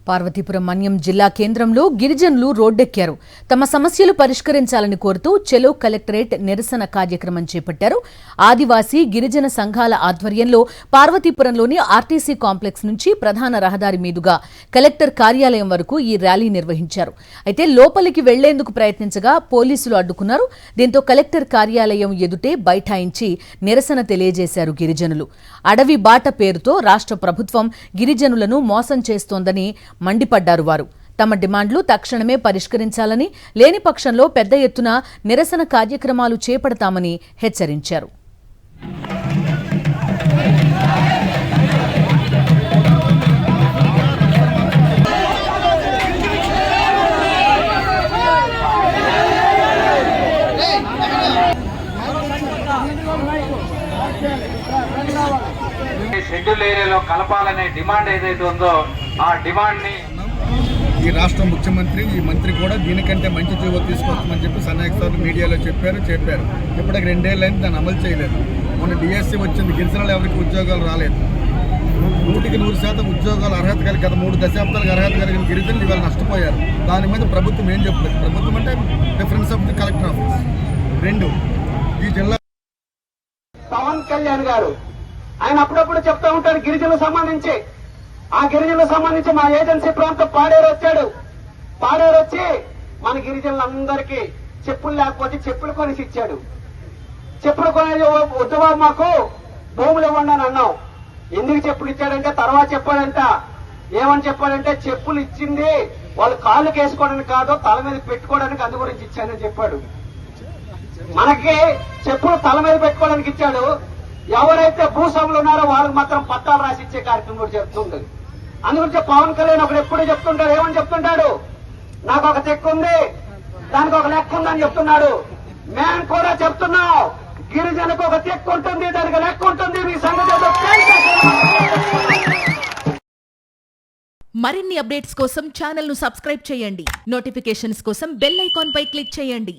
పార్వతీపురం మన్యం జిల్లా కేంద్రంలో గిరిజనులు రోడ్డెక్కారు. తమ సమస్యలు పరిష్కరించాలని కోరుతూ చెలో కలెక్టరేట్ నిరసన కార్యక్రమం చేపట్టారు. ఆదివాసీ గిరిజన సంఘాల ఆధ్వర్యంలో పార్వతీపురంలోని ఆర్టీసీ కాంప్లెక్స్ నుంచి ప్రధాన రహదారి మీదుగా కలెక్టర్ కార్యాలయం వరకు ఈ ర్యాలీ నిర్వహించారు. అయితే లోపలికి వెళ్లేందుకు ప్రయత్నించగా పోలీసులు అడ్డుకున్నారు. దీంతో కలెక్టర్ కార్యాలయం ఎదుటే బైఠాయించి నిరసన తెలియజేశారు గిరిజనులు. అడవి బాట పేరుతో రాష్ట్ర ప్రభుత్వం గిరిజనులను మోసం చేస్తోందని మండిపడ్డారు. వారు తమ డిమాండ్లు తక్షణమే పరిష్కరించాలని, లేని పక్షంలో పెద్ద ఎత్తున నిరసన కార్యక్రమాలు చేపడతామని హెచ్చరించారు. షెడ్యూల్ ఏరియాలో కలపాలనే డిమాండ్ ఏదైతే ఉందో ఆ డిమాండ్ ని ఈ రాష్ట్ర ముఖ్యమంత్రి ఈ మంత్రి కూడా దీనికంటే మంచి జీవో తీసుకొస్తామని చెప్పి సన్నాయక సార్లు మీడియాలో చెప్పారు. ఇప్పటికి 2 ఏళ్ళైంది, దాన్ని అమలు చేయలేదు. మొన్న డిఎస్సి వచ్చింది, గిరిజనులు ఎవరికి ఉద్యోగాలు రాలేదు. 100% ఉద్యోగాలు అర్హత కలిగి గత 3 దశాబ్దాలకు అర్హత కలిగిన గిరిజనులు ఇవాళ నష్టపోయారు. దాని మీద ప్రభుత్వం ఏం చెప్పలేదు. ప్రభుత్వం అంటే difference of the collector office. 2 ఈ జిల్లా పవన్ కళ్యాణ్ గారు ఆయన అప్పుడప్పుడు చెప్తూ ఉంటారు గిరిజనులకు సంబంధించి మా ఏజెన్సీ ప్రాంతం పాడేరు వచ్చాడు. పాడేరు వచ్చి మన గిరిజనులందరికీ చెప్పులు లేకపోతే చెప్పులు కొనిసి ఇచ్చాడు. చెప్పులు కొనేది వద్దువా, మాకు భూములు ఇవ్వండి అని అన్నాం. ఎందుకు చెప్పులు ఇచ్చాడంటే తర్వాత చెప్పాడంట. ఏమని చెప్పాడంటే చెప్పులు ఇచ్చింది వాళ్ళు కాళ్ళకి వేసుకోవడానికి కాదు, తల మీద పెట్టుకోవడానికి, అందు గురించి ఇచ్చానని చెప్పాడు. మనకి చెప్పులు తల మీద పెట్టుకోవడానికి ఇచ్చాడు. ఎవరైతే భూస్వాములు ఉన్నారో వాళ్ళకి మాత్రం పట్టాలు రాసి ఇచ్చే కార్యక్రమం కూడా జరుగుతుంటుంది. అందుగురించి పవన్ కళ్యాణ్ ఒకడు ఎప్పుడు చెప్తుంటాడు, ఏమని చెప్తుంటాడు, నాకు ఒక చెక్కు ఉంది, దానికి ఒక లెక్క ఉందని చెప్తున్నాడు. మేము కూడా చెప్తున్నాం, గిరిజనకు ఒక చెక్కు ఉంటుంది, దానికి లెక్క ఉంటుంది. మీ సంగతి మరిన్ని అప్డేట్స్ కోసం ఛానల్ ను సబ్స్క్రైబ్ చేయండి. నోటిఫికేషన్స్ కోసం బెల్ ఐకాన్ పై క్లిక్ చేయండి.